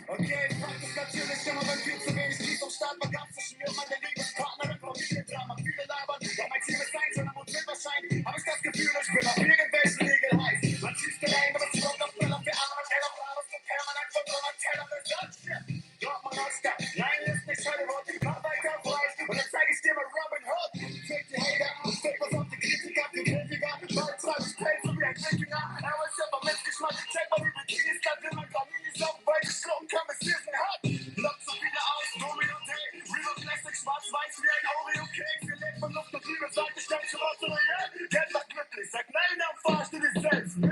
Okay, praktisch natürlich immer, wenn viel zu wenig Lied am Start war, gab's zwischen mir und meine Lebenspartnerin Familiendrama. Viele labern, doch mein Ziel ist eins, und am Silberschein hab ich das Gefühl, ich bin auf irgendwelchen Regeln heiß. Man schießt rein, aber es kommt auf Böller für Arme, Teller, Bravos, und permanent von so einer Teller bis das Shit. Dortmund, Oscar, nein, ist nicht Hollywood, mach weiter auf Reis, und dann zeig ich dir mal Robin Hood. Fick die Hater, fick was auf die Kritiker, die Kritiker, bald schreib ich Pelz, so wie ein Wikinger. Er ist aber Missgeschmack, check mal die Bikinis, da will man Graminis auf, weil ich schlucken kann, bis hier sind hart. Lockt so viele aus, Domino Day, Real Classic, schwarz-weiß wie ein Oreo-Cake. Wir leben von Luft und Liebe, sag ich dann schon was oder ja? Geld macht glücklich, sag nein, dann fahrst du dich selbst. Der ist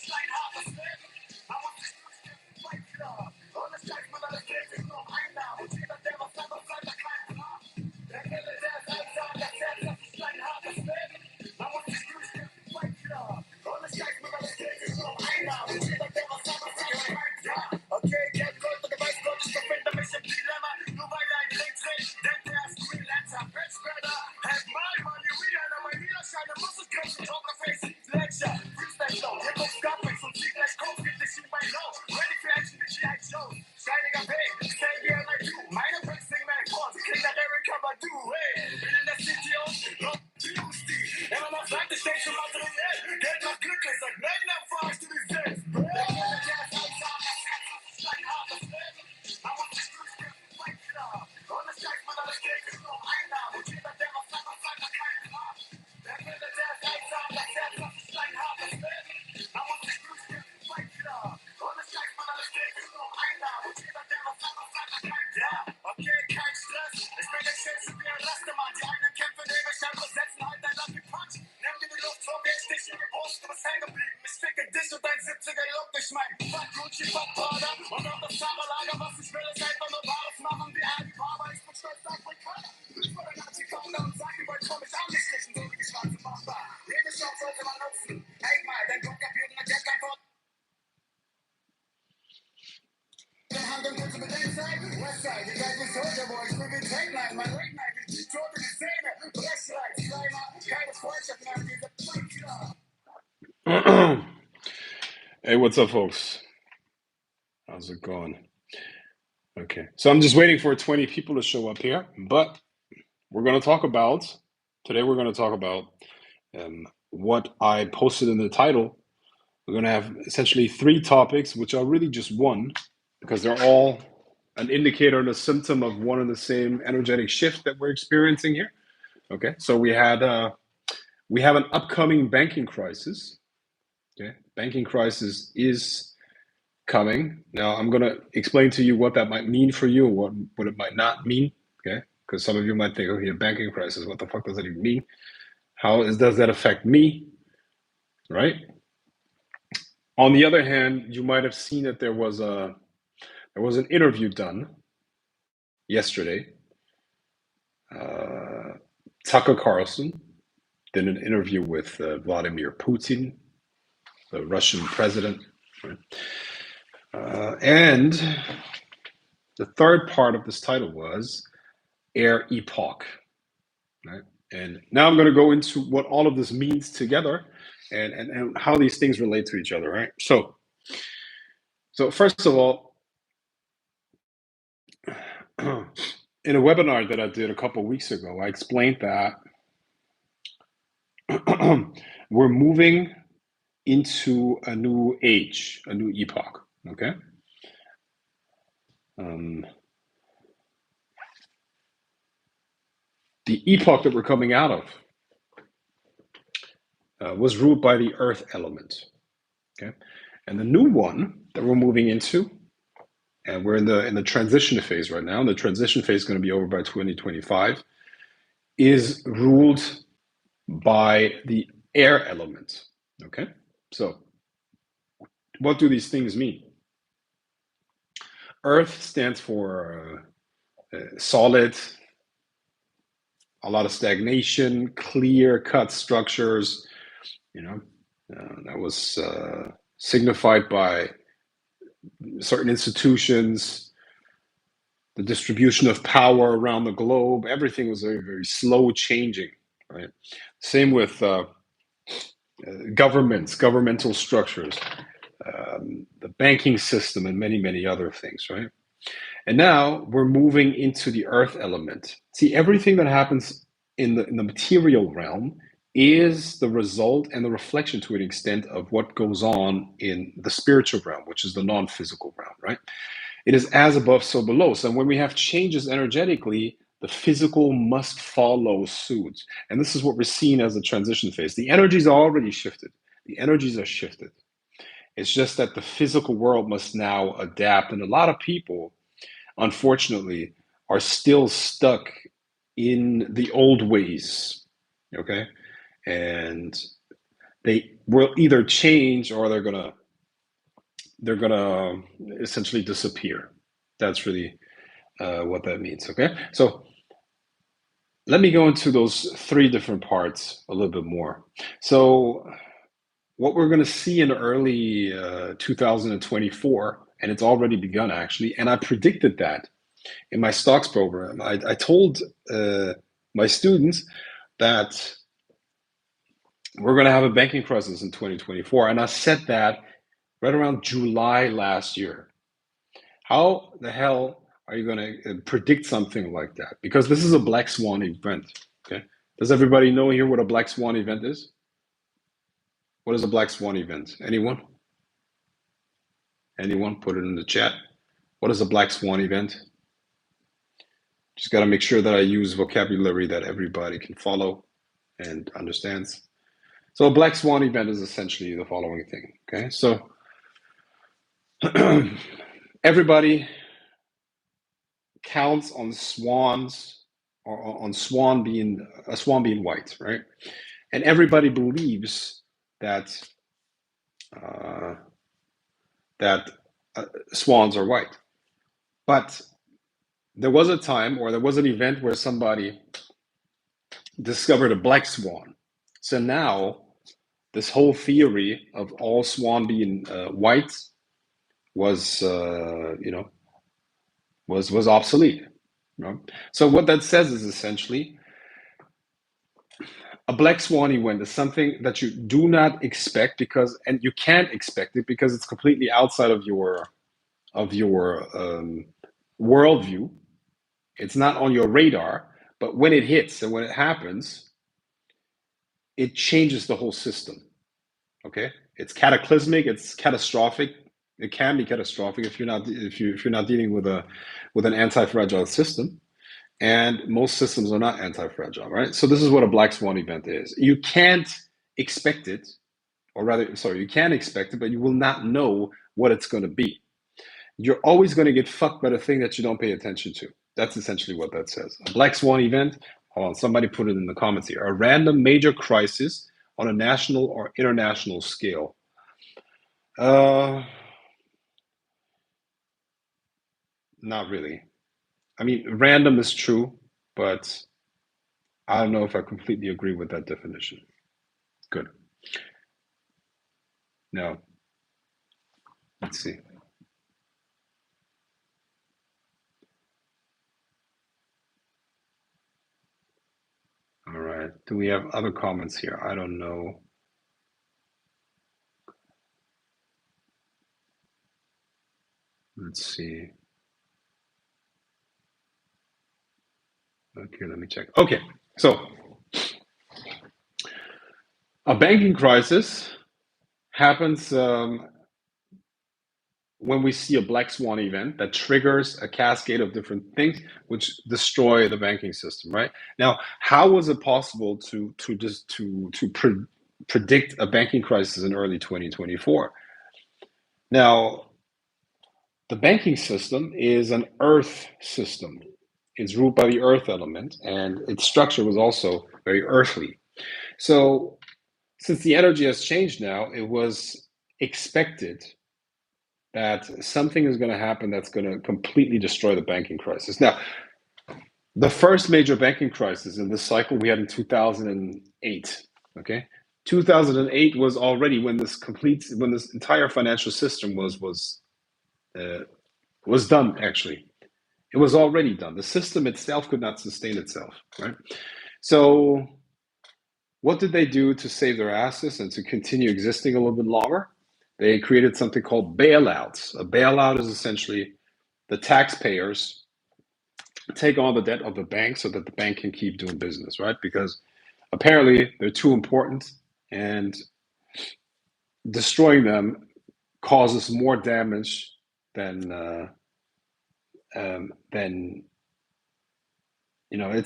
ein hartes Leben, aber es ist nicht weit klar. Und es zeigt mir, dass Geld ist noch Einnahmen. Und jeder, der was anderes sagt, der kein Plan. Der ist einsam, das Herz ist ein hartes Leben, aber es ist nicht weit klar. Und es zeigt mir, dass Geld ist noch Einnahmen. Und jeder, der was anderes sagt, der kein Plan. Okay, Geld, Gold oder weiß Gott, ich befinde mich im Dilemma. Nur weil ein Ring trägt, denkt er ist Freelancer. Bitch, better have my money, Rihanna, mein Widerschein, muss ich kaufen, Pokerface, Ledger, Freestyle Show, Hip-Hop, Scarface und Sieg gleich Kopf, gibt es in mein Low. Ready for action, wie G.I. Joe. Shining up, hey, stay here like you. Meine Bricks sing mein Chord, klingt nach Erica Badu, hey. Bin in der City und Rock Tuesday. Immer noch sagt, ich denk schon materiell. Geld macht glücklich, sag nein, dann fahrst du dich selbst. Ein hartes Leben, aber es ist weit klar. Und es zeigt mir, dass Geld ist nur Einnahmen. Und jeder, der was anderes sagt, der keinen Plan. Der Wille, der ist einsam, das Herz, das ist ein hartes Leben, aber es ist weit klar. Und es zeigt mir, dass Geld ist nur Einnahmen. Und jeder, der was anderes sagt, der keinen Plan. Okay, kein Stress, ich bin der Schätze wie ein Rastemann. Die einen kämpfen ewig, andere setzen halt ein Lucky Punch. Nimm dir die Luft vor, ich dich in die Brust, du bist hängen geblieben. Ich ficke dich und dein 70er-Look, ich mein Fuck Gucci, Fuck Prada und auch das Zauberlager, was ich will, ist einfach nur Bares machen wie Ali Baba. Ich bin stolz Afrikaner. Ich war ein Nazi-Founder und sag, die wollen komm ich angeschlichen, so wie die schwarze Mamba. Jede Chance sollte man nutzen. Hey mal, dein Gott kapiert und jetzt kein Wort. Handeln kurz über den Zeit. Westside, ihr seid wie Soldier Boy, ich bin wie Tagline, mein Late Night, ich die Tote die Szene. Brechreiz, Schleimer, keine Freundschaft mehr, diese Klar. Hey, what's up, folks? How's it going? Okay, so I'm just waiting for 20 people to show up here, but we're going to talk about today. We're going to talk about what I posted in the title. We're going to have essentially 3 topics, which are really just one, because they're all an indicator and a symptom of one and the same energetic shift that we're experiencing here. Okay, so we have an upcoming banking crisis. Okay, banking crisis is coming. Now I'm going to explain to you what that might mean for you, what it might not mean. Okay, because some of you might think, okay, a banking crisis, what the fuck does that even mean? Does that affect me? Right? On the other hand, you might have seen that there was an interview done yesterday. Tucker Carlson did an interview with Vladimir Putin, the Russian president. Right? And the third part of this title was Epoch. Right? And now I'm going to go into what all of this means together and how these things relate to each other. Right? So first of all, in a webinar that I did a couple of weeks ago, I explained that we're moving into a new age, a new epoch. Okay. The epoch that we're coming out of was ruled by the earth element. Okay. And the new one that we're moving into, and we're in the transition phase right now, and the transition phase is going to be over by 2025, is ruled by the air element. Okay. So what do these things mean? Earth stands for solid, a lot of stagnation, clear-cut structures. That was signified by certain institutions, the distribution of power around the globe. Everything was very, very slow changing, right? Same with governments, governmental structures, the banking system, and many, many other things, right? And now we're moving into the earth element. See, everything that happens in the material realm is the result and the reflection to an extent of what goes on in the spiritual realm, which is the non-physical realm, right? It is as above, so below. So when we have changes energetically, the physical must follow suit. And this is what we're seeing as a transition phase. The energies are already shifted. The energies are shifted. It's just that the physical world must now adapt. And a lot of people, unfortunately, are still stuck in the old ways, okay? And they will either change or they're gonna essentially disappear. That's really what that means, okay? So let me go into those three different parts a little bit more. So what we're going to see in early 2024, and it's already begun actually, and I predicted that in my stocks program. I told my students that we're going to have a banking crisis in 2024, and I said that right around July last year. How the hell are you going to predict something like that? Because this is a black swan event. Okay, does everybody know here what a black swan event is? What is a black swan event? Anyone? Anyone? Put it in the chat. What is a black swan event? Just got to make sure that I use vocabulary that everybody can follow and understands. So a black swan event is essentially the following thing. Okay, so everybody counts on swans, or on swan being white, right? And everybody believes that swans are white. But there was a time, or there was an event where somebody discovered a black swan. So now this whole theory of all swan being white was was obsolete. You know? So what that says is essentially a black swan event is something that you do not expect, and you can't expect it because it's completely outside of your worldview. It's not on your radar, but when it hits and when it happens, it changes the whole system. Okay, it's cataclysmic, it's catastrophic. It can be catastrophic if you're not dealing with an anti-fragile system, and most systems are not anti-fragile, right? So this is what a black swan event is. You can't expect it, or rather, sorry, you can expect it, but you will not know what it's going to be. You're always going to get fucked by the thing that you don't pay attention to. That's essentially what that says. A black swan event, hold on, somebody put it in the comments here. A random major crisis on a national or international scale. Not really. I mean, random is true, but I don't know if I completely agree with that definition. Good. Now, let's see. All right. Do we have other comments here? I don't know. Let's see. Okay, let me check. Okay, so a banking crisis happens when we see a black swan event that triggers a cascade of different things which destroy the banking system, right? Now, how was it possible to predict a banking crisis in early 2024? Now, the banking system is an earth system. It's ruled by the earth element, and its structure was also very earthly. So since the energy has changed now, it was expected that something is going to happen that's going to completely destroy the banking crisis. Now, the first major banking crisis in this cycle we had in 2008. Okay, 2008 was already when this entire financial system was done. Actually, it was already done. The system itself could not sustain itself. Right. So, what did they do to save their assets and to continue existing a little bit longer? They created something called bailouts. A bailout is essentially the taxpayers take on the debt of the bank so that the bank can keep doing business, right? Because apparently they're too important, and destroying them causes more damage than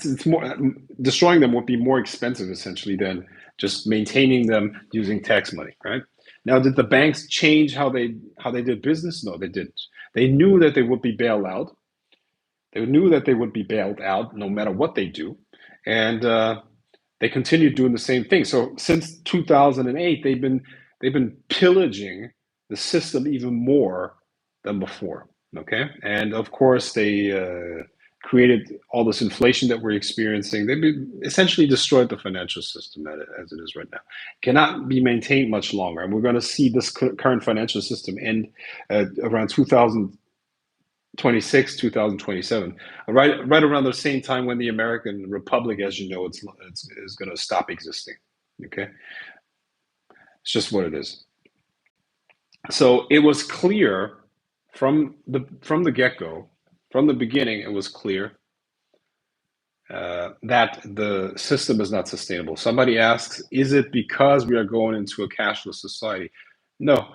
it's more, destroying them would be more expensive essentially than just maintaining them using tax money, right? Now, did the banks change how they did business? No, they didn't. They knew that they would be bailed out. They knew that they would be bailed out no matter what they do, and they continued doing the same thing. So since 2008, they've been pillaging the system even more than before. Okay, and of course they created all this inflation that we're experiencing. They've essentially destroyed the financial system as it is right now. Cannot be maintained much longer, and we're going to see this current financial system end around 2026, 2027, right around the same time when the American Republic, as you know, it's is going to stop existing. Okay, it's just what it is. So it was clear from the get-go, from the beginning, it was clear that the system is not sustainable. Somebody asks, is it because we are going into a cashless society? No.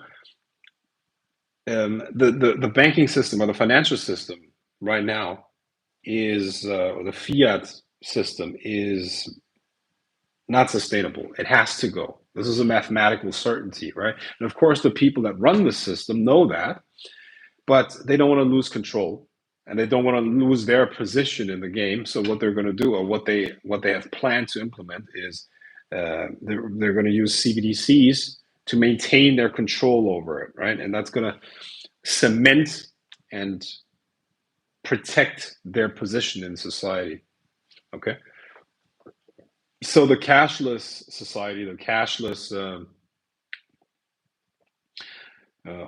The banking system or the financial system right now is, or the fiat system is not sustainable. It has to go. This is a mathematical certainty, right? And of course, the people that run the system know that, but they don't want to lose control, and they don't want to lose their position in the game. So what they're going to do, or what they have planned to implement, is they're going to use CBDCs to maintain their control over it, right? And that's going to cement and protect their position in society. Okay. So the cashless society, the cashless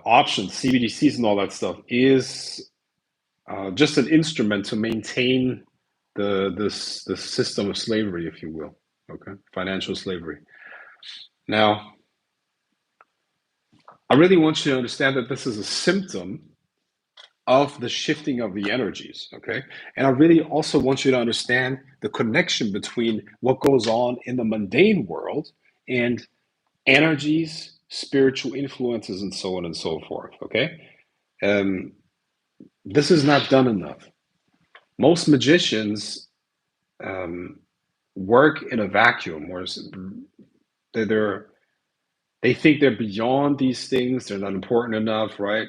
options, CBDCs, and all that stuff is just an instrument to maintain the system of slavery, if you will. Okay, financial slavery. Now, I really want you to understand that this is a symptom of the shifting of the energies, okay? And I really also want you to understand the connection between what goes on in the mundane world and energies, spiritual influences, and so on and so forth, okay? This is not done enough. Most magicians work in a vacuum, where they think they're beyond these things. They're not important enough, right?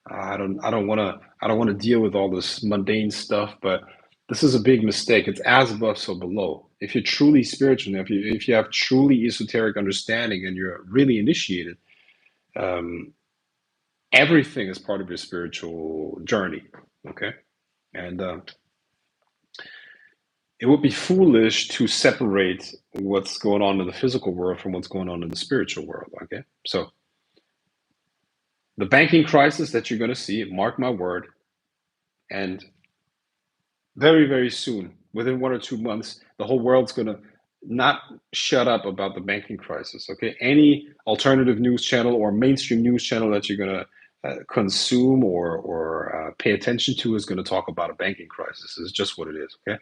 I don't want to deal with all this mundane stuff, but this is a big mistake. It's as above, so below. If you're truly spiritual, if you have truly esoteric understanding, and you're really initiated, everything is part of your spiritual journey. Okay, and it would be foolish to separate what's going on in the physical world from what's going on in the spiritual world. Okay, so the banking crisis that you're going to see, mark my word, and very, very soon, within 1 or 2 months, the whole world's going to not shut up about the banking crisis. Okay, any alternative news channel or mainstream news channel that you're going to consume or pay attention to is going to talk about a banking crisis. It's just what it is. Okay,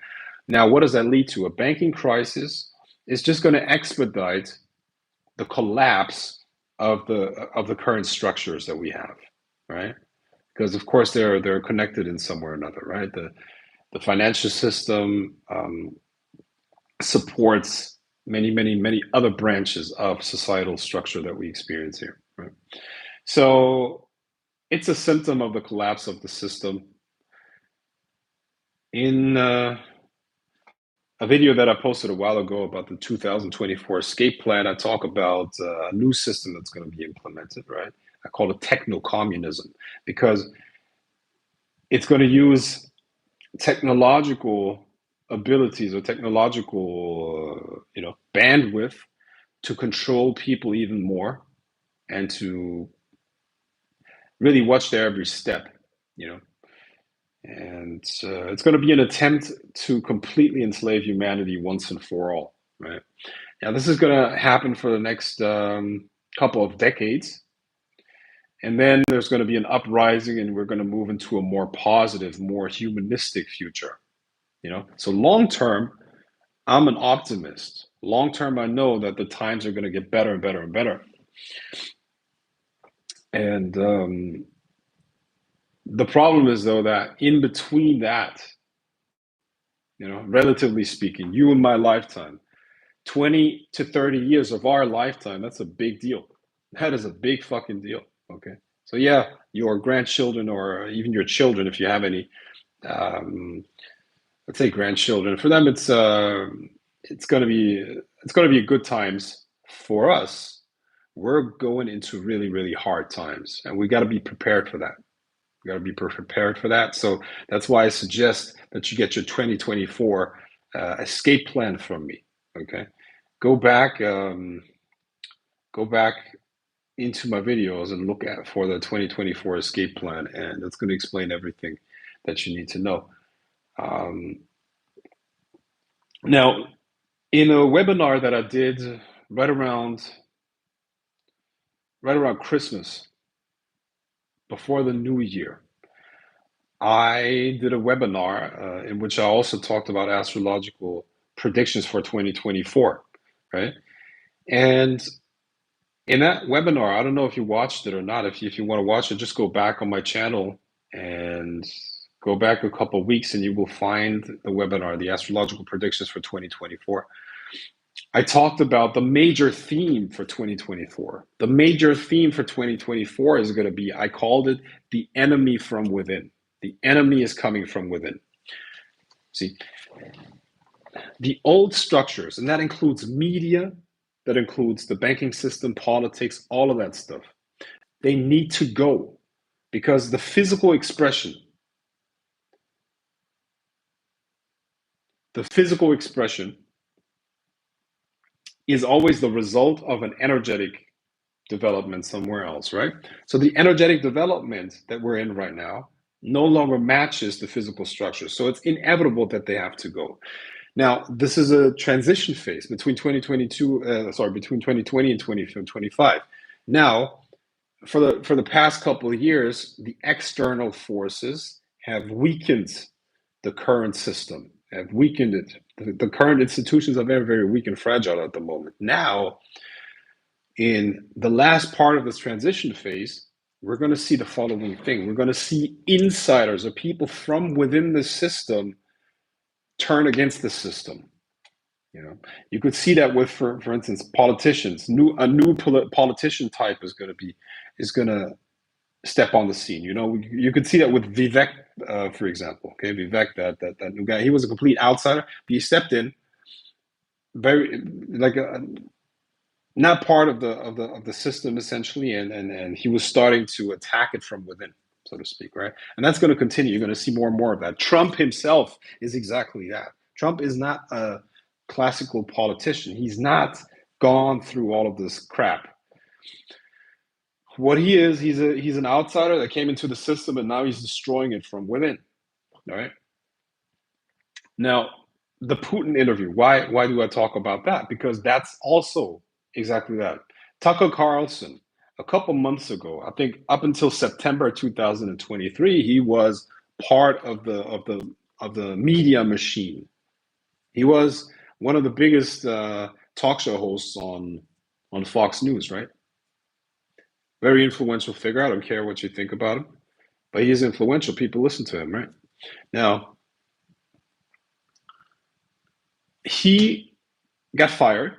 now what does that lead to? A banking crisis is just going to expedite the collapse of the current structures that we have, right? Because of course they're connected in some way or another, right? The financial system supports many, many, many other branches of societal structure that we experience here, right? So it's a symptom of the collapse of the system. In a video that I posted a while ago about the 2024 escape plan, I talk about a new system that's going to be implemented, right? I call it techno-communism, because it's going to use technological abilities or technological, bandwidth to control people even more and to really watch their every step, you know. And it's going to be an attempt to completely enslave humanity once and for all, right? Now, this is going to happen for the next couple of decades. And then there's going to be an uprising, and we're going to move into a more positive, more humanistic future, So long term, I'm an optimist. Long term, I know that the times are going to get better and better and better. And the problem is, though, that in between that, relatively speaking, you and my lifetime, 20 to 30 years of our lifetime, that's a big deal. That is a big fucking deal. Okay. So yeah, your grandchildren or even your children, if you have any, let's say grandchildren, for them, it's going to be good times. For us, we're going into really, really hard times, and we got to be prepared for that. We got to be prepared for that. So that's why I suggest that you get your 2024 escape plan from me. Okay, go back into my videos and look at for the 2024 escape plan, and that's going to explain everything that you need to know. Now, in a webinar that I did right around Christmas, before the new year, I did a webinar in which I also talked about astrological predictions for 2024, right? And in that webinar, I don't know if you watched it or not. If you want to watch it, just go back on my channel and go back a couple of weeks, and you will find the webinar, the astrological predictions for 2024. I talked about the major theme for 2024. The major theme for 2024 is going to be, I called it the enemy from within. The enemy is coming from within. See, the old structures, and that includes media, that includes the banking system, politics, all of that stuff. They need to go, because the physical expression is always the result of an energetic development somewhere else, right? So the energetic development that we're in right now no longer matches the physical structure. So it's inevitable that they have to go. Now, this is a transition phase between between 2020 and 2025. Now, for the past couple of years, the external forces have weakened the current system, have weakened it. The current institutions are very, very weak and fragile at the moment. Now, in the last part of this transition phase, we're going to see the following thing. We're going to see insiders or people from within the system turn against the system. You could see that with, for instance, politicians. A new politician type is going to step on the scene. You could see that with Vivek, for example. Okay, Vivek, that new guy. He was a complete outsider, but he stepped in, very like not part of the system essentially, and he was starting to attack it from within, so to speak, right? And that's going to continue. You're going to see more and more of that. Trump himself is exactly that. Trump is not a classical politician. He's not gone through all of this crap. What he is, he's an outsider that came into the system, and now he's destroying it from within. All right. Now, the Putin interview. Why do I talk about that? Because that's also exactly that. Tucker Carlson, a couple months ago, I think up until September 2023, he was part of the media machine. He was one of the biggest talk show hosts on Fox News, right? Very influential figure. I don't care what you think about him, but he is influential. People listen to him, right? Now, he got fired,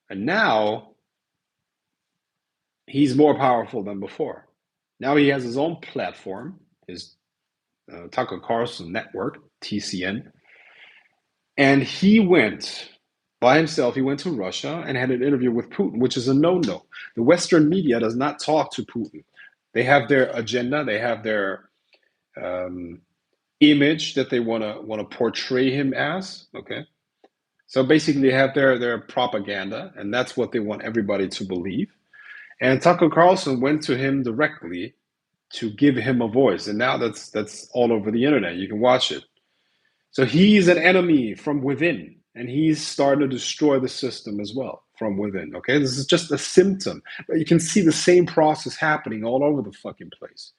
and now he's more powerful than before. Now he has his own platform, his Tucker Carlson Network, TCN, and he went by himself. He went to Russia and had an interview with Putin, which is a no-no. The Western media does not talk to Putin. They have their agenda. They have their um, image that they want to portray him as. Okay, so basically they have their propaganda, and that's what they want everybody to believe. And Tucker Carlson went to him directly to give him a voice, and now that's all over the internet. You can watch it. So he's an enemy from within, and he's starting to destroy the system as well from within. Okay, this is just a symptom, but you can see the same process happening all over the fucking place.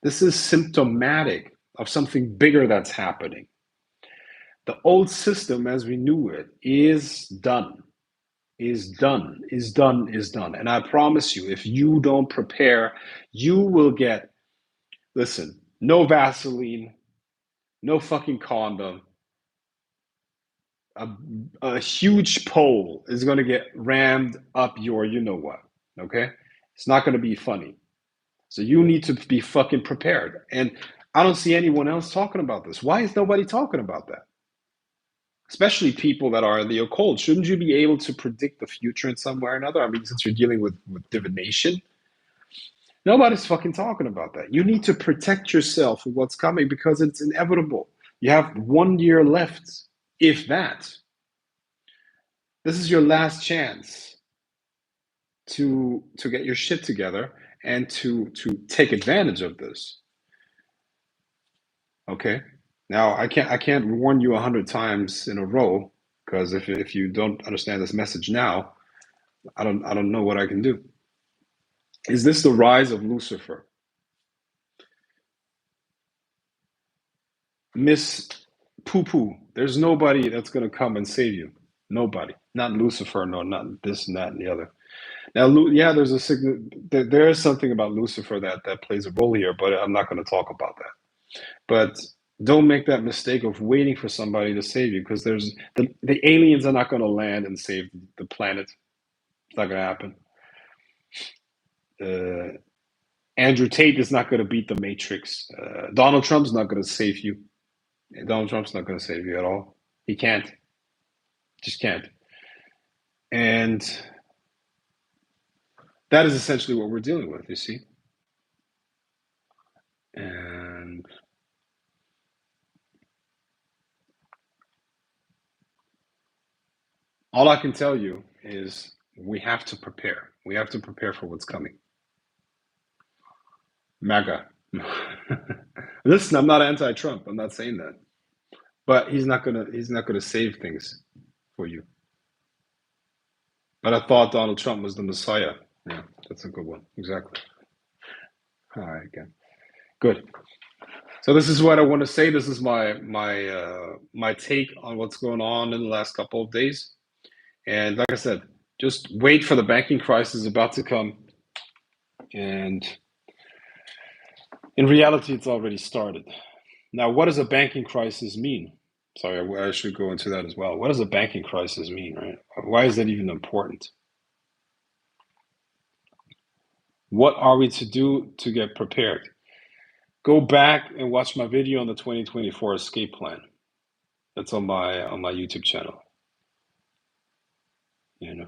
This is symptomatic of something bigger that's happening. The old system as we knew it is done, is done, is done, is done. And I promise you, if you don't prepare, you will get, listen, no Vaseline, no fucking condom. A huge pole is going to get rammed up your you know what. Okay? It's not going to be funny. So you need to be fucking prepared. And I don't see anyone else talking about this. Why is nobody talking about that? Especially people that are in the occult. Shouldn't you be able to predict the future in some way or another? I mean, since you're dealing with divination, nobody's fucking talking about that. You need to protect yourself from what's coming because it's inevitable. You have 1 year left, if that. This is your last chance to get your shit together and to take advantage of this. Okay? Now I can't warn you 100 times in a row because if you don't understand this message now, I don't know what I can do. Is this the rise of Lucifer? Miss Poo Poo, there's nobody that's going to come and save you. Nobody. Not Lucifer, no, not this and that and the other. Now, yeah, there is something about Lucifer that plays a role here, but I'm not going to talk about that. But don't make that mistake of waiting for somebody to save you because the aliens are not going to land and save the planet. It's not going to happen. Andrew Tate is not going to beat the Matrix. Donald Trump's not going to save you. Donald Trump's not going to save you at all. He can't. Just can't. And that is essentially what we're dealing with, you see. And all I can tell you is we have to prepare. We have to prepare for what's coming. MAGA. Listen, I'm not anti-Trump. I'm not saying that. But he's not gonna save things for you. But I thought Donald Trump was the Messiah. Yeah, that's a good one. Exactly. All right, again. Good. So this is what I want to say. This is my take on what's going on in the last couple of days. And like I said, just wait for the banking crisis about to come. And in reality, it's already started. Now, what does a banking crisis mean? Sorry, I should go into that as well. What does a banking crisis mean, right? Why is that even important? What are we to do to get prepared? Go back and watch my video on the 2024 escape plan. That's on my YouTube channel. You know.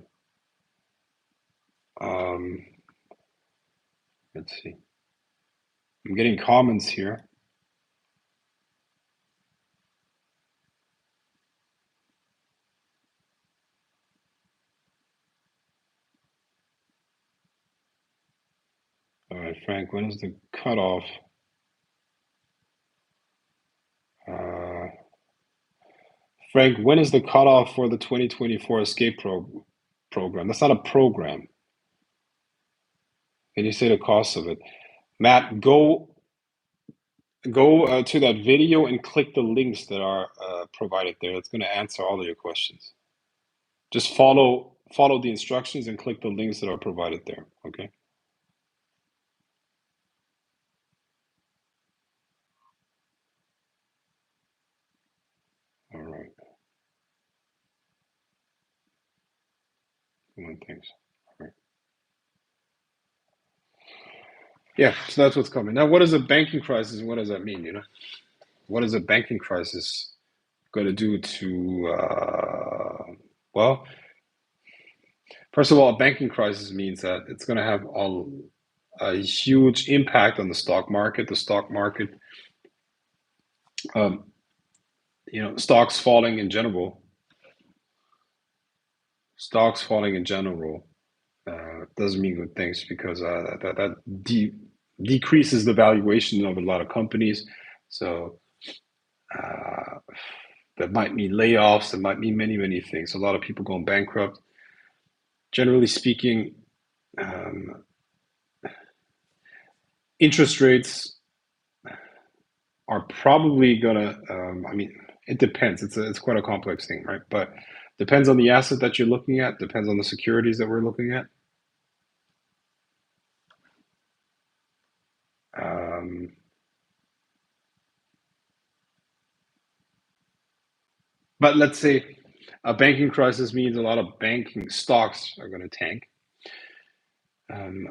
Let's see. I'm getting comments here. All right, Frank, when is the cutoff? Frank, when is the cutoff for the 2024 escape program? That's not a program. Can you say the cost of it? Matt, go to that video and click the links that are provided there. That's going to answer all of your questions. Just follow the instructions and click the links that are provided there. Okay. All right. Thanks. All right. Yeah, so that's what's coming. Now, what is a banking crisis and what does that mean, you know? What is a banking crisis going to do to Well, first of all, a banking crisis means that it's going to have a huge impact on the stock market. The stock market, um, stocks falling in general. Stocks falling in general doesn't mean good things because decreases the valuation of a lot of companies. So uh, that might mean layoffs. That might mean many, many things. A lot of people going bankrupt. Generally speaking, um, interest rates are probably gonna. I mean, it depends. It's quite a complex thing, right? But depends on the asset that you're looking at. Depends on the securities that we're looking at. Um, but let's say a banking crisis means a lot of banking stocks are going to tank. Um,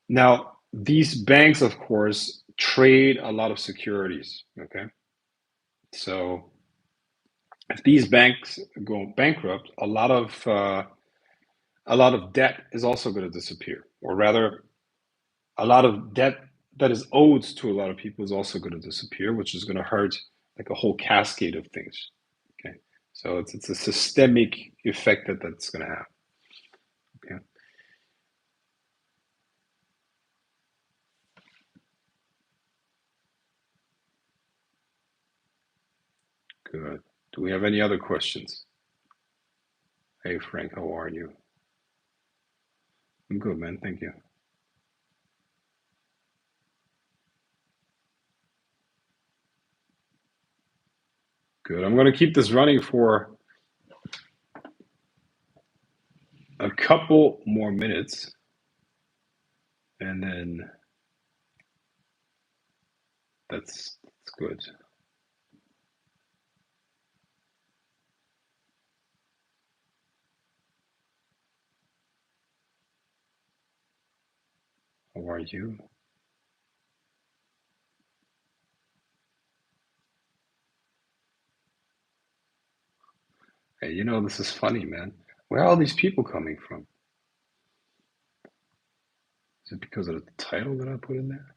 Now, these banks, of course, trade a lot of securities. Okay, so if these banks go bankrupt, a lot of debt is also going to disappear, or rather, a lot of debt that is owed to a lot of people is also going to disappear, which is going to hurt like a whole cascade of things. Okay, so it's a systemic effect that's going to have. Okay, good. Do we have any other questions? Hey Frank, how are you? I'm good, man. Thank you. Good. I'm going to keep this running for a couple more minutes, and then that's good. How are you? Hey, this is funny, man. Where are all these people coming from? Is it because of the title that I put in there?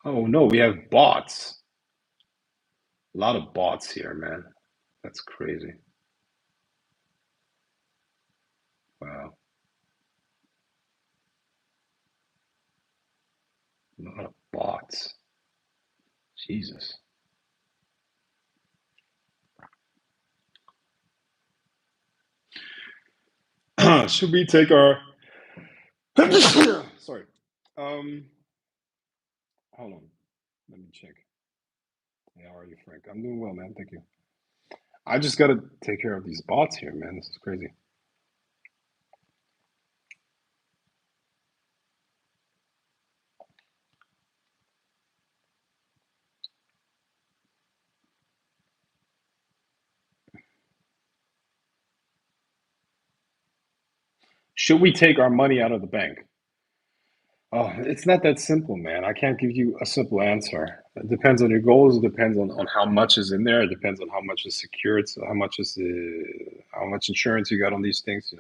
Oh no, we have bots. A lot of bots here, man. That's crazy. Wow, a lot of bots. Jesus. Should we take our? Sorry. Um, Hold on. Let me check. Hey, how are you, Frank? I'm doing well, man. Thank you. I just got to take care of these bots here, man. This is crazy. Should we take our money out of the bank? Oh, it's not that simple, man. I can't give you a simple answer. It depends on your goals. It depends on how much is in there. It depends on how much is secured. So how much insurance you got on these things.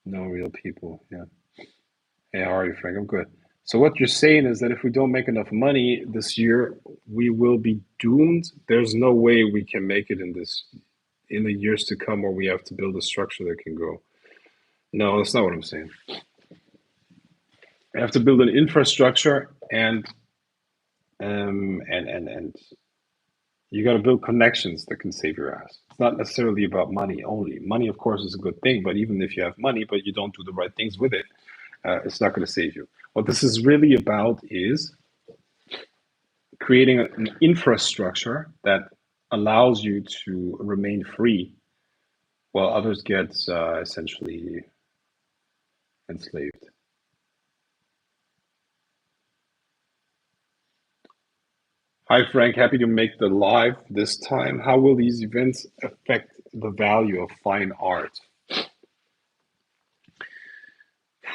No real people. Yeah. Hey, how are you, Frank? I'm good. So what you're saying is that if we don't make enough money this year, we will be doomed. There's no way we can make it in the years to come, or we have to build a structure that can go. No, that's not what I'm saying. We have to build an infrastructure and you got to build connections that can save your ass. It's not necessarily about money only. Money, of course, is a good thing, but even if you have money, but you don't do the right things with it, it's not going to save you. What this is really about is creating an infrastructure that allows you to remain free while others get essentially enslaved. Hi, Frank. Happy to make the live this time. How will these events affect the value of fine art?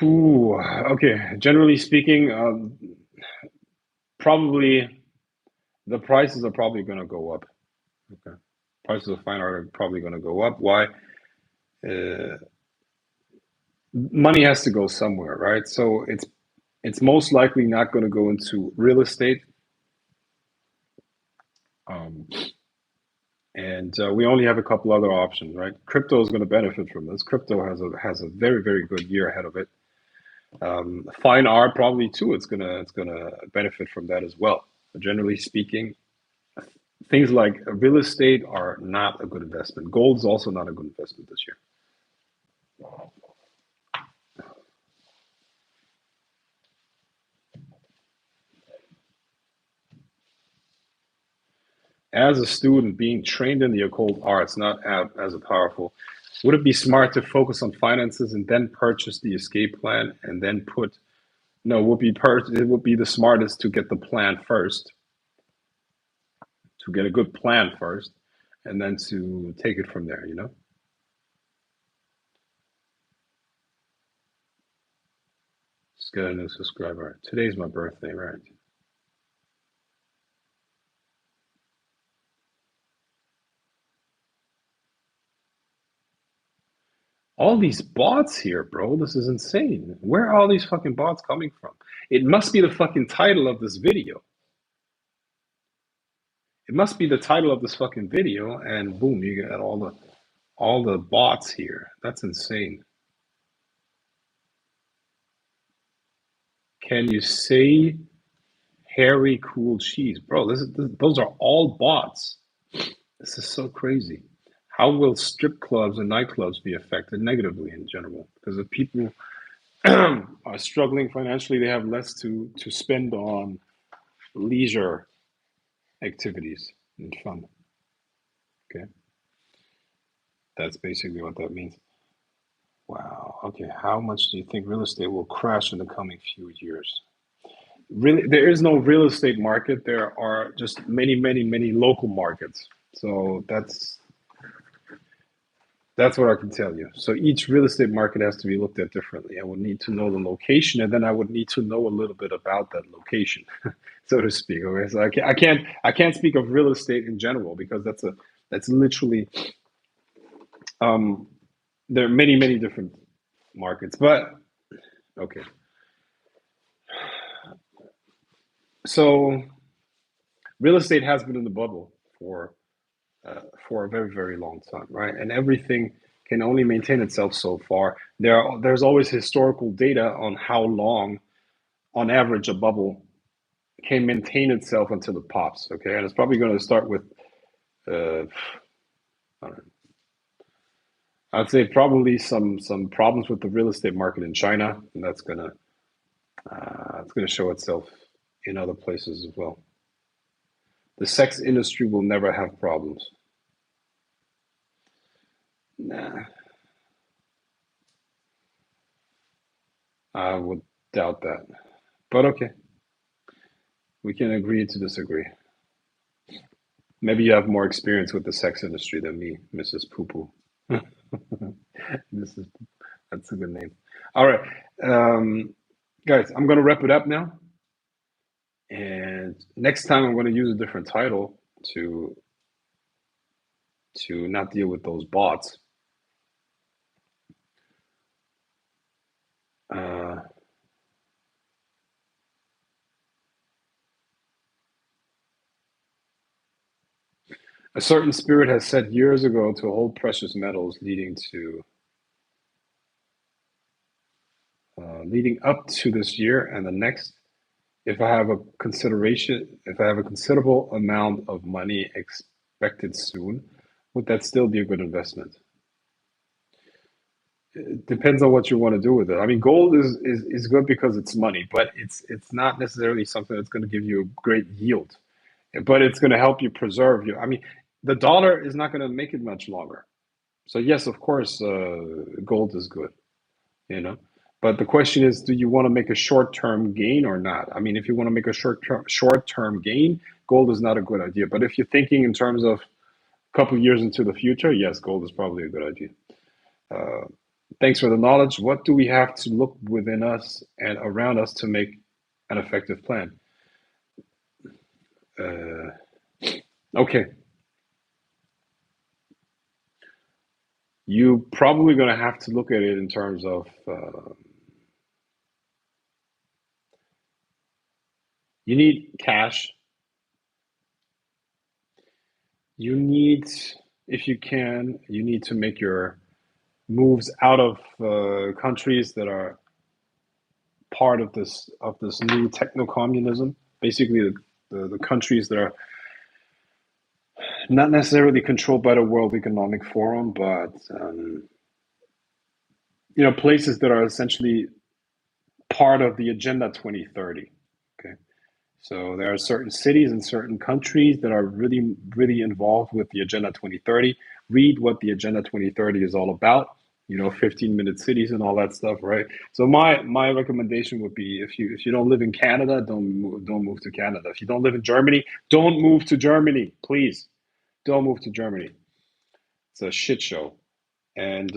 Ooh, okay. Generally speaking, probably the prices are probably going to go up. Okay. Prices of fine art are probably going to go up. Why? Uh, Money has to go somewhere, right? So it's most likely not going to go into real estate. Um, and we only have a couple other options, right? Crypto is going to benefit from this. Crypto has a very, very good year ahead of it. Fine art probably too. It's gonna benefit from that as well. But generally speaking, things like real estate are not a good investment. Gold is also not a good investment this year. As a student being trained in the occult arts, not as a powerful, would it be smart to focus on finances and then purchase the escape plan and then put no, it would be the smartest to get the plan first, to get a good plan first, and then to take it from there, you know? Just get a new subscriber. Today's my birthday, right? All these bots here, bro. This is insane. Where are all these fucking bots coming from? It must be the fucking title of this video. It must be the title of this fucking video, and boom, you get all the bots here. That's insane. Can you say Harry Cool Cheese, bro? Those are all bots. This is so crazy. How will strip clubs and nightclubs be affected negatively in general? Because if people are struggling financially, they have less to spend on leisure activities and fun. Okay, that's basically what that means. Wow. Okay, how much do you think real estate will crash in the coming few years? Really, there is no real estate market. There are just many, many, many local markets. So that's what I can tell you. So each real estate market has to be looked at differently. I would need to know the location, and then I would need to know a little bit about that location, so to speak. Okay, so I can't speak of real estate in general because that's literally there are many many different markets. But okay, so real estate has been in the bubble for a very very long time, right? And everything can only maintain itself so far. There's always historical data on how long, on average, a bubble can maintain itself until it pops. Okay, and it's probably going to start with, uh, I don't know, I'd say probably some problems with the real estate market in China, and that's gonna it's gonna show itself in other places as well. The sex industry will never have problems. Nah, I would doubt that. But okay, we can agree to disagree. Maybe you have more experience with the sex industry than me, Mrs. Poo Poo. This is That's a good name. All right, guys, I'm gonna wrap it up now. And next time I'm gonna use a different title to not deal with those bots. Uh, a certain spirit has said years ago to hold precious metals, leading up to this year and the next. If I have a considerable amount of money expected soon, would that still be a good investment? It depends on what you want to do with it. I mean, gold is good because it's money, but it's not necessarily something that's going to give you a great yield. But it's going to help you preserve your. I mean, the dollar is not going to make it much longer. So yes, of course, gold is good, you know. But the question is, do you want to make a short-term gain or not? I mean, if you want to make a short-term gain, gold is not a good idea. But if you're thinking in terms of a couple of years into the future, yes, gold is probably a good idea. Uh, Thanks for the knowledge. What do we have to look within us and around us to make an effective plan? Uh, okay. you probably going to have to look at it in terms of you need cash. You need, if you can, you need to make your moves out of countries that are part of this new techno communism. Basically, the countries that are not necessarily controlled by the World Economic Forum, but places that are essentially part of the Agenda 2030. Okay, so there are certain cities and certain countries that are really, really involved with the Agenda 2030. Read what the Agenda 2030 is all about. 15-minute cities and all that stuff, right? So my recommendation would be if you don't live in Canada, don't move to Canada. If you don't live in Germany, don't move to Germany, please. Don't move to Germany. It's a shit show, and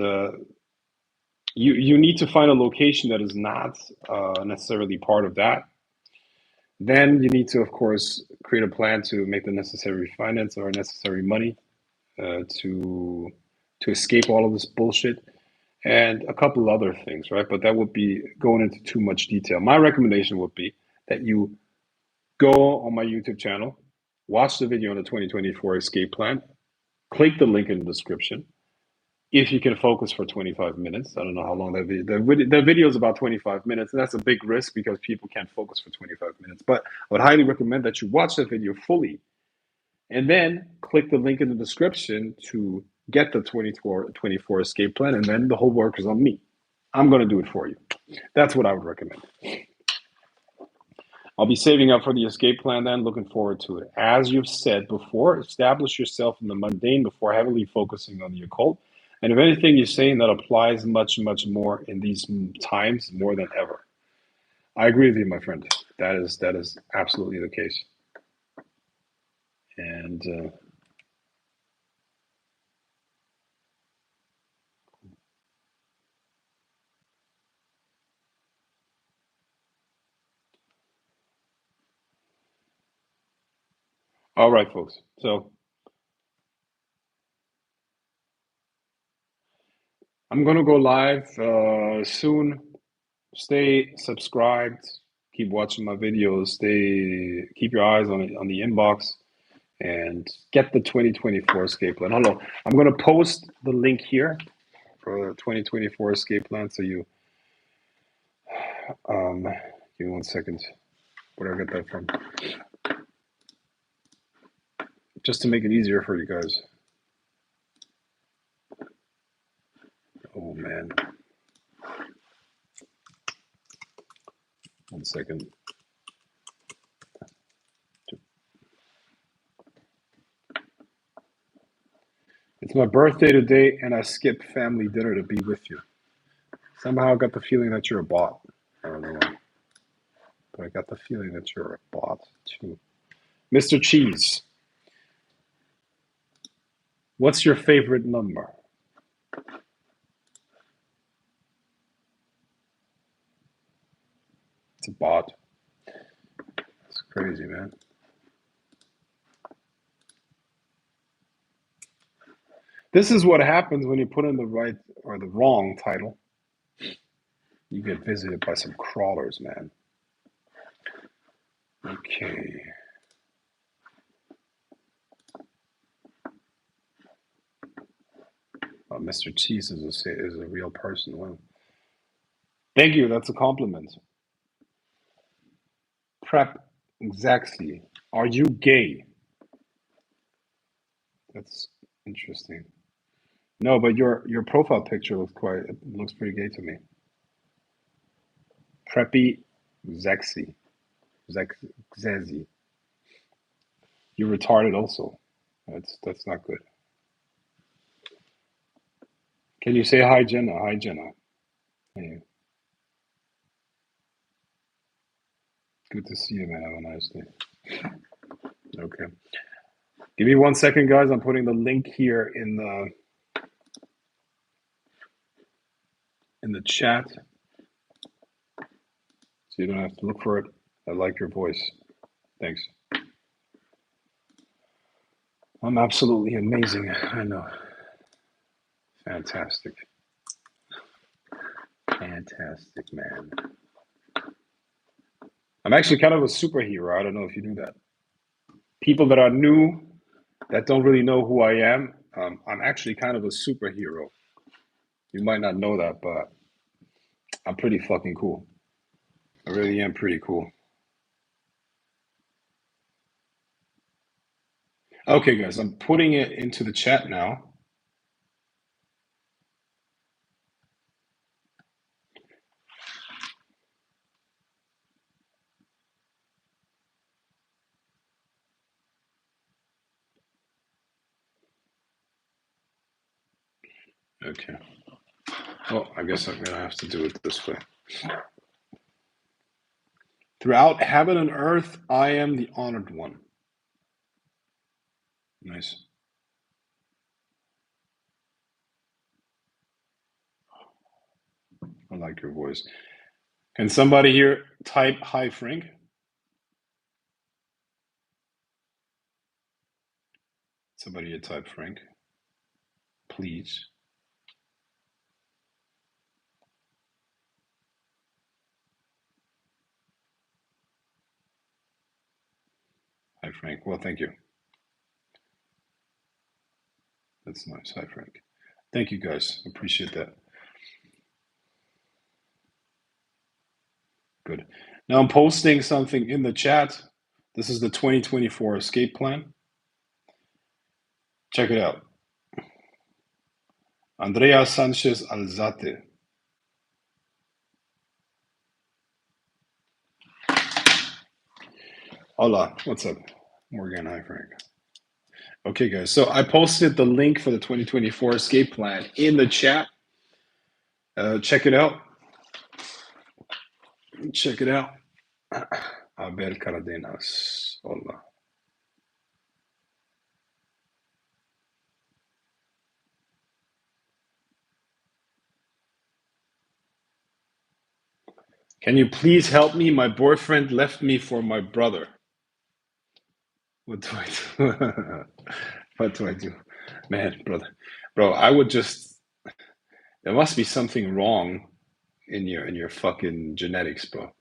you need to find a location that is not necessarily part of that. Then you need to, of course, create a plan to make the necessary finance or necessary money to escape all of this bullshit, and a couple of other things, right? But that would be going into too much detail. My recommendation would be that you go on my YouTube channel, watch the video on the 2024 escape plan, click the link in the description. If you can focus for 25 minutes, I don't know how long that the video is about 25 minutes, and that's a big risk because people can't focus for 25 minutes. But I would highly recommend that you watch that video fully, and then click the link in the description to get the 24 escape plan, and then the whole work is on me. I'm going to do it for you. That's what I would recommend. I'll be saving up for the escape plan then, looking forward to it. As you've said before, establish yourself in the mundane before heavily focusing on the occult. And if anything you're saying that applies much, much more in these times more than ever. I agree with you, my friend. That is absolutely the case. And all right, folks. So I'm gonna go live soon. Stay subscribed. Keep watching my videos. Keep your eyes on the inbox, and get the 2024 escape plan. Hold on. I'm gonna post the link here for the 2024 escape plan. So you, give me 1 second. Where did I get that from? Just to make it easier for you guys. Oh man. 1 second. It's my birthday today, and I skipped family dinner to be with you. Somehow I got the feeling that you're a bot. I don't know why. But I got the feeling that you're a bot too. Mr. Cheese, what's your favorite number? It's a bot. It's crazy, man. This is what happens when you put in the right or the wrong title. You get visited by some crawlers, man. Okay. Oh, Mr. Cheese is a real person. Well, thank you. That's a compliment. Prep exactly. Are you gay? That's interesting. No, but your profile picture looks pretty gay to me. Preppy Zexy. Zexy. You're retarded also. That's not good. Can you say hi, Jenna? Hi, Jenna. Hey, good to see you, man. Have a nice day. Okay. Give me 1 second, guys. I'm putting the link here in the chat, so you don't have to look for it. I like your voice. Thanks. I'm absolutely amazing. I know. Fantastic. Fantastic, man. I'm actually kind of a superhero. I don't know if you knew that. People that are new, that don't really know who I am, I'm actually kind of a superhero. You might not know that, but I'm pretty fucking cool. I really am pretty cool. Okay, guys, I'm putting it into the chat now. Okay. Well, I guess I'm gonna have to do it this way. Throughout heaven and earth, I am the honored one. Nice. I like your voice. Can somebody here type hi, Frank? Somebody here type Frank, please. Hi, Frank. Well, thank you. That's nice. Hi, Frank. Thank you, guys. Appreciate that. Good. Now I'm posting something in the chat. This is the 2024 escape plan. Check it out. Andrea Sanchez Alzate. Hola. What's up? Morgan. Hi, Frank. Okay, guys. So I posted the link for the 2024 escape plan in the chat. Check it out. Check it out. Abel Cardenas. Hola. Can you please help me? My boyfriend left me for my brother. What do I do? What do I do? Man, brother. Bro, I would just there must be something wrong in your fucking genetics, bro.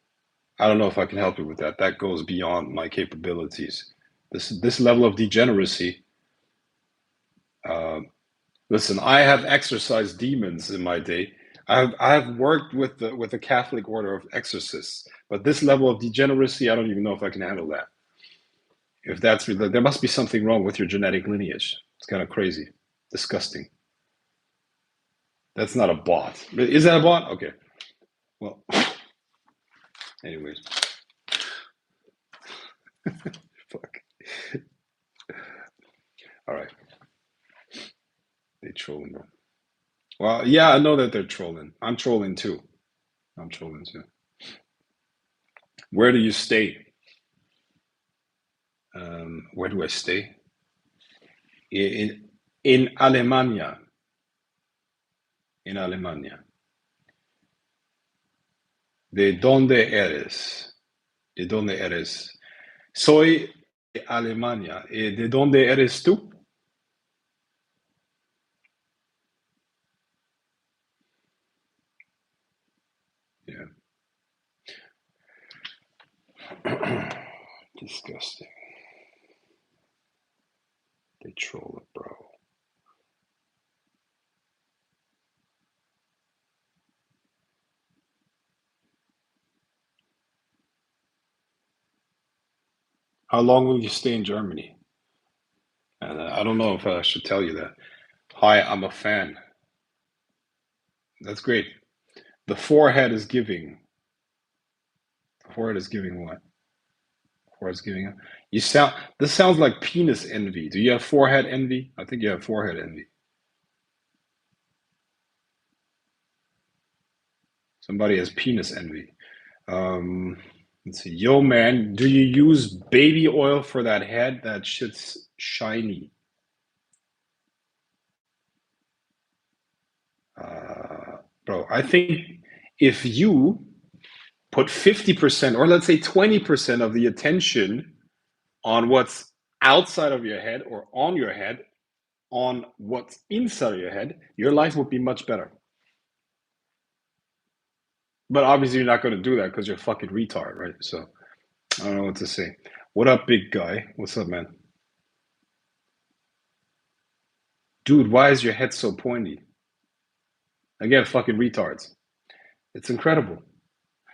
I don't know if I can help you with that. That goes beyond my capabilities. This level of degeneracy. Listen, I have exorcised demons in my day. I have worked with the Catholic Order of Exorcists, but this level of degeneracy, I don't even know if I can handle that. If that's there must be something wrong with your genetic lineage. It's kind of crazy, disgusting. That's not a bot. Is that a bot? Okay. Well, anyways, fuck. All right. They trolling though. Well, yeah, I know that they're trolling. I'm trolling too. I'm trolling too. Where do you stay? Where do I stay? In Alemania. In Alemania. ¿De dónde eres? ¿De dónde eres? Soy de Alemania. ¿De dónde eres tú? Yeah. Disgusting. They troll it, bro. How long will you stay in Germany? And I don't know if I should tell you that. Hi, I'm a fan. That's great. The forehead is giving. The forehead is giving what? The forehead's giving. You sound. This sounds like penis envy. Do you have forehead envy? I think you have forehead envy. Somebody has penis envy. Let's see. Yo, man, do you use baby oil for that head? That shit's shiny. Bro, I think if you put 50% or let's say 20% of the attention on what's outside of your head or on your head, on what's inside of your head, your life would be much better. But obviously, you're not going to do that because you're a fucking retard, right? So I don't know what to say. What up, big guy? What's up, man? Dude, why is your head so pointy? Again, fucking retards. It's incredible.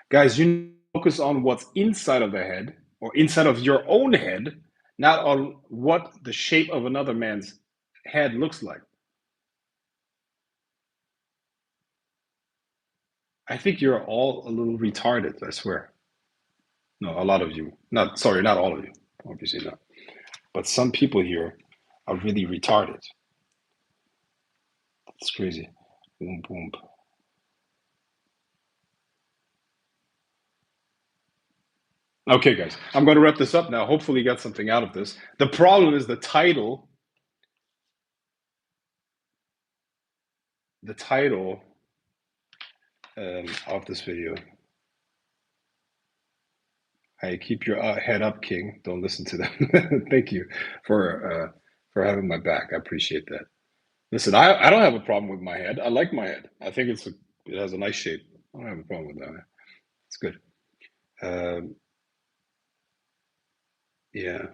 Guys, you focus on what's inside of the head or inside of your own head, not on what the shape of another man's head looks like. I think you're all a little retarded, I swear. No, a lot of you. Not sorry, not all of you. Obviously not. But some people here are really retarded. It's crazy. Boom, boom. Okay, guys, I'm going to wrap this up now. Hopefully, you got something out of this. The problem is the title. The title of this video. Hey, keep your head up, King. Don't listen to them. Thank you for having my back. I appreciate that. Listen, I don't have a problem with my head. I like my head. I think it has a nice shape. I don't have a problem with that. It's good. Yeah.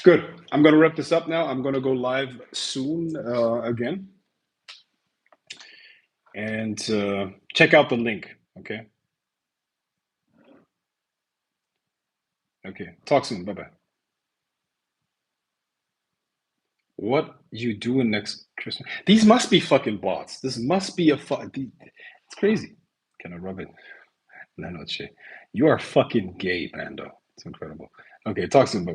Good. I'm going to wrap this up now. I'm going to go live soon again. And check out the link, okay? Okay. Talk soon. Bye-bye. What you doing next Christmas? These must be fucking bots. This must be it's crazy. Can I rub it? No, not shit. You are fucking gay, Pando. It's incredible. Okay, talk soon. Bye.